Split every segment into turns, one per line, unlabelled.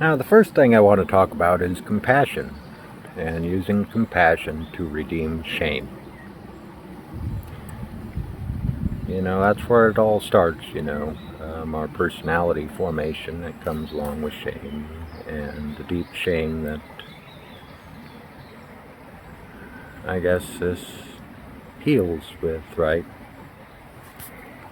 Now, the first thing I want to talk about is compassion, and using compassion to redeem shame. That's where it all starts. Our personality formation that comes along with shame, and the deep shame that I guess this heals with, right?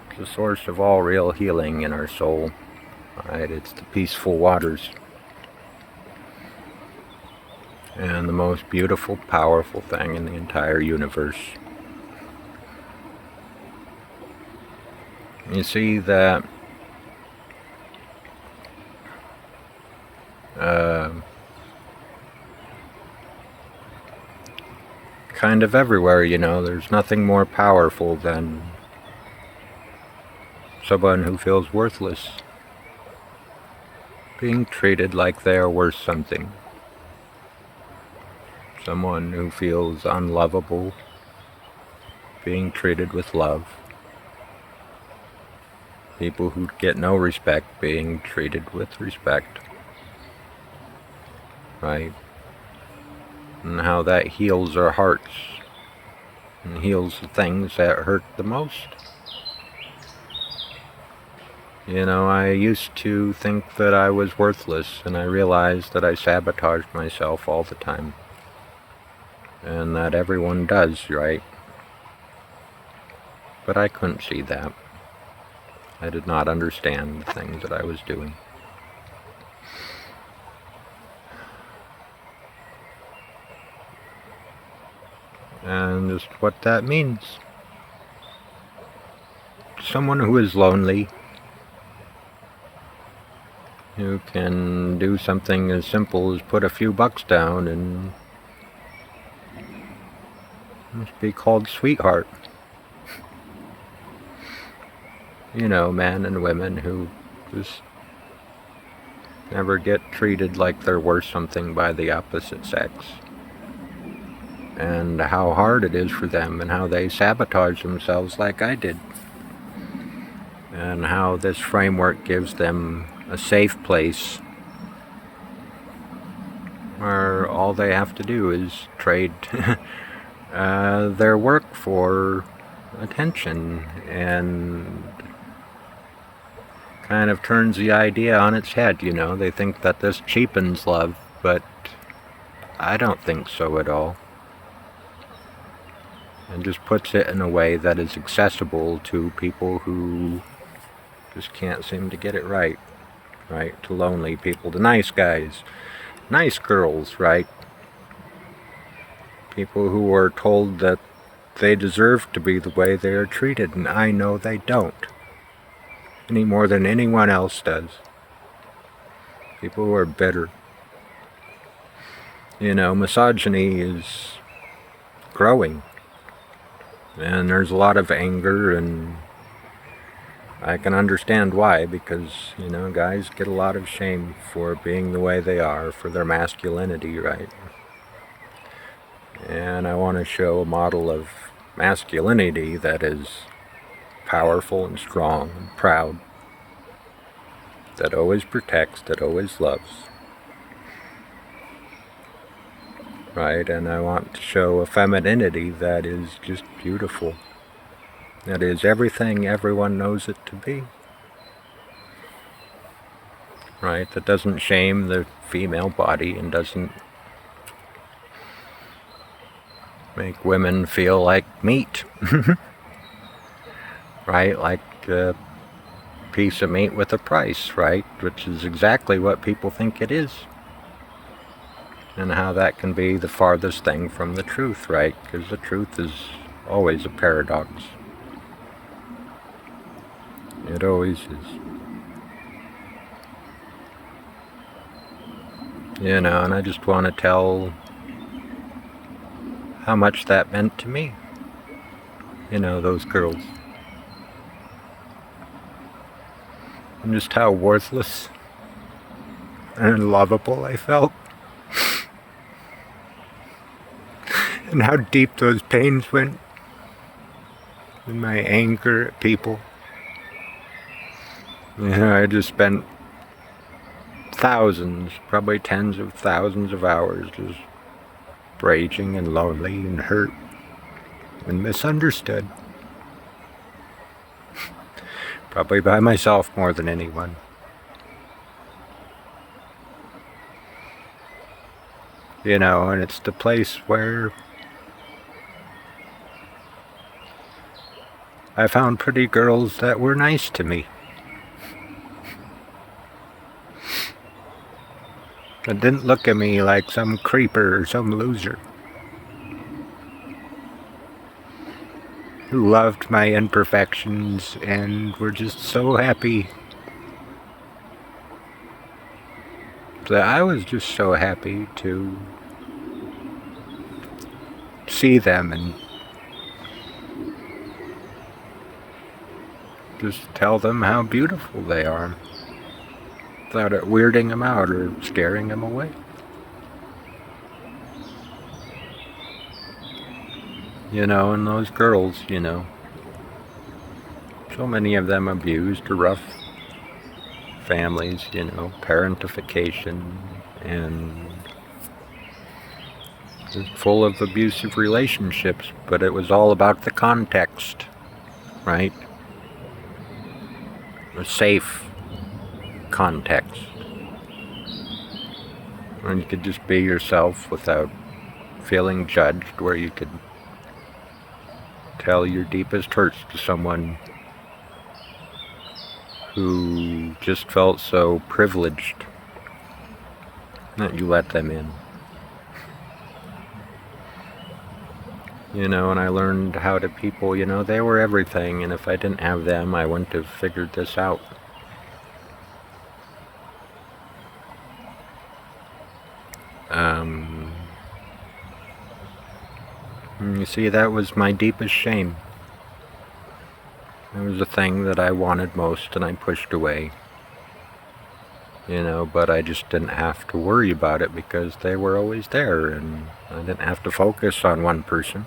It's the source of all real healing in our soul, right? It's the peaceful waters. And the most beautiful, powerful thing in the entire universe. You see that kind of everywhere, there's nothing more powerful than someone who feels worthless being treated like they are worth something. Someone who feels unlovable being treated with love. People who get no respect being treated with respect. Right? And how that heals our hearts and heals the things that hurt the most. I used to think that I was worthless, and I realized that I sabotaged myself all the time. And that everyone does, right? But I couldn't see that. I did not understand the things that I was doing. And just what that means. Someone who is lonely, who can do something as simple as put a few bucks down and must be called sweetheart. Men and women who just never get treated like they're worth something by the opposite sex. And how hard it is for them, and how they sabotage themselves like I did. And how this framework gives them a safe place where all they have to do is trade their work for attention, and kind of turns the idea on its head. They think that this cheapens love, but I don't think so at all. And just puts it in a way that is accessible to people who just can't seem to get it right. Right? To lonely people, to nice guys, nice girls, right? People who are told that they deserve to be the way they are treated, and I know they don't. Any more than anyone else does. People who are bitter. Misogyny is growing. And there's a lot of anger, and I can understand why, because, guys get a lot of shame for being the way they are, for their masculinity, right? And I want to show a model of masculinity that is powerful and strong and proud, that always protects, that always loves. Right? And I want to show a femininity that is just beautiful. That is everything everyone knows it to be. Right? That doesn't shame the female body and doesn't make women feel like meat. Right? Like a piece of meat with a price, right? Which is exactly what people think it is. And how that can be the farthest thing from the truth, right? Because the truth is always a paradox. It always is. And I just want to tell how much that meant to me. Those girls. And just how worthless and unlovable I felt. And how deep those pains went in my anger at people. I just spent thousands, probably tens of thousands of hours just raging and lonely and hurt and misunderstood. Probably by myself more than anyone. You know, and it's the place where I found pretty girls that were nice to me. That didn't look at me like some creeper or some loser. Who loved my imperfections and were just so happy that I was just so happy to see them and just tell them how beautiful they are without it weirding them out or scaring them away. You know, and those girls, you know, so many of them abused or rough families, you know, parentification, and just full of abusive relationships, but it was all about the context, right? A safe context. And you could just be yourself without feeling judged, where you could tell your deepest hurts to someone who just felt so privileged that you let them in. You know, and I learned how to people, you know, they were everything, and if I didn't have them, I wouldn't have figured this out. You see, that was my deepest shame. It was the thing that I wanted most and I pushed away. You know, but I just didn't have to worry about it because they were always there, and I didn't have to focus on one person.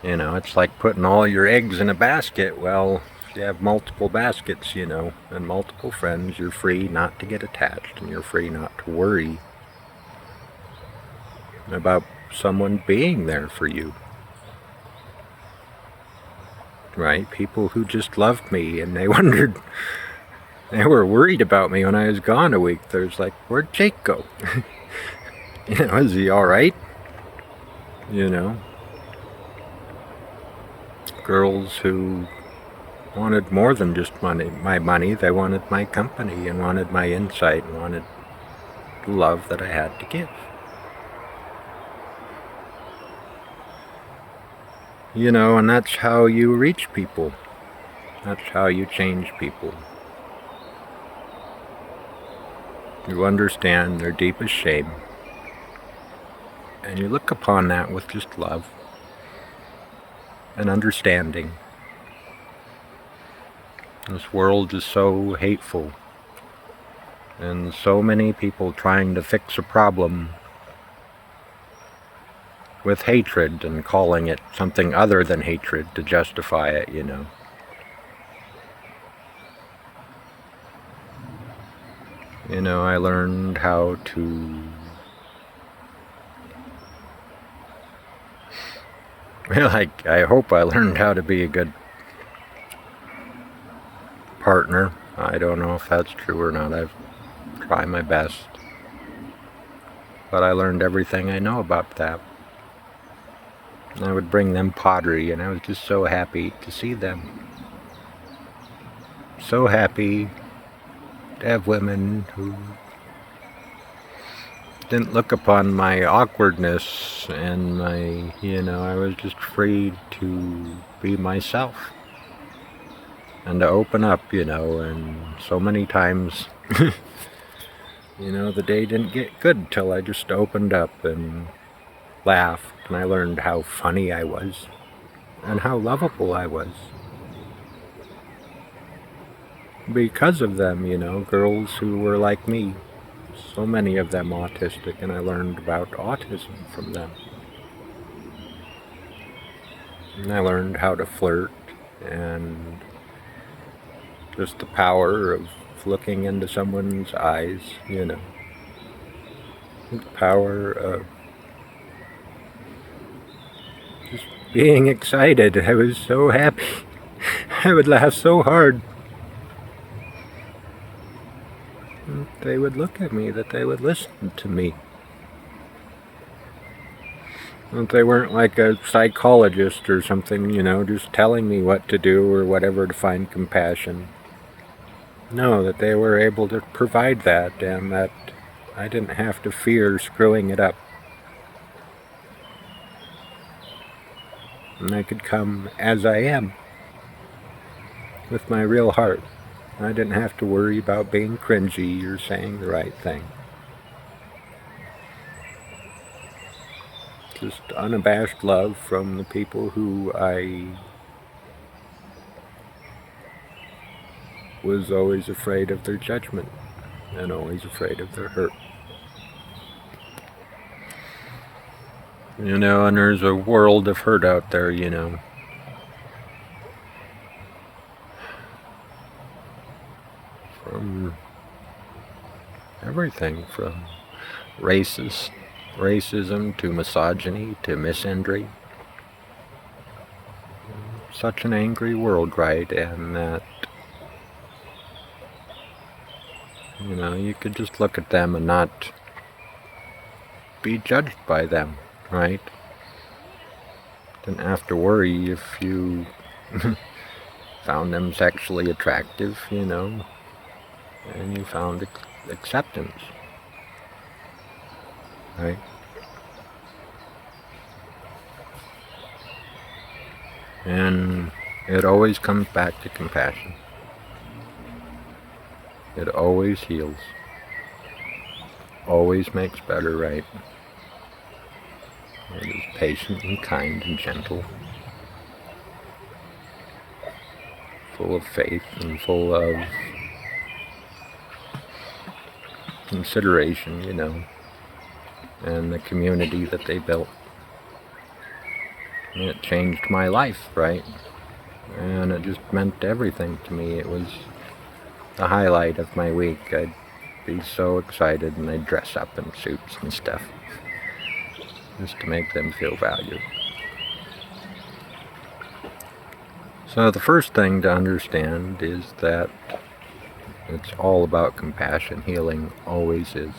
You know, it's like putting all your eggs in a basket. Well, if you have multiple baskets, you know, and multiple friends, you're free not to get attached, and you're free not to worry about someone being there for you. Right? People who just loved me, and they wondered, they were worried about me when I was gone a week. There's like, where'd Jake go? You know, is he alright? You know? Girls who wanted more than just money, my money. They wanted my company and wanted my insight and wanted the love that I had to give. You know, and that's how you reach people. That's how you change people. You understand their deepest shame, and you look upon that with just love and understanding. This world is so hateful, and so many people trying to fix a problem with hatred and calling it something other than hatred to justify it, you know. You know, I learned how to, well, I hope I learned how to be a good partner. I don't know if that's true or not. I've tried my best. But I learned everything I know about that. And I would bring them pottery, and I was just so happy to see them. So happy to have women who didn't look upon my awkwardness and my, you know, I was just free to be myself and to open up, you know, and so many times, you know, the day didn't get good till I just opened up and laughed, and I learned how funny I was and how lovable I was. Because of them, you know, girls who were like me, so many of them autistic, and I learned about autism from them. And I learned how to flirt and just the power of looking into someone's eyes, you know. The power of just being excited. I was so happy. I would laugh so hard. That they would look at me, that they would listen to me. That they weren't like a psychologist or something, you know, just telling me what to do or whatever to find compassion. No, that they were able to provide that, and that I didn't have to fear screwing it up. And I could come as I am, with my real heart. I didn't have to worry about being cringy or saying the right thing. Just unabashed love from the people who I was always afraid of their judgment and always afraid of their hurt. You know, and there's a world of hurt out there, you know. From everything, from racism to misogyny to misandry. Such an angry world, right? And that, you know, you could just look at them and not be judged by them, right? Didn't have to worry if you found them sexually attractive, you know, and you found acceptance, right? And it always comes back to compassion. It always heals. Always makes better, right? It is patient and kind and gentle. Full of faith and full of consideration, you know, and the community that they built. And it changed my life, right? And it just meant everything to me. It was the highlight of my week. I'd be so excited and I'd dress up in suits and stuff just to make them feel valued. So the first thing to understand is that it's all about compassion. Healing always is.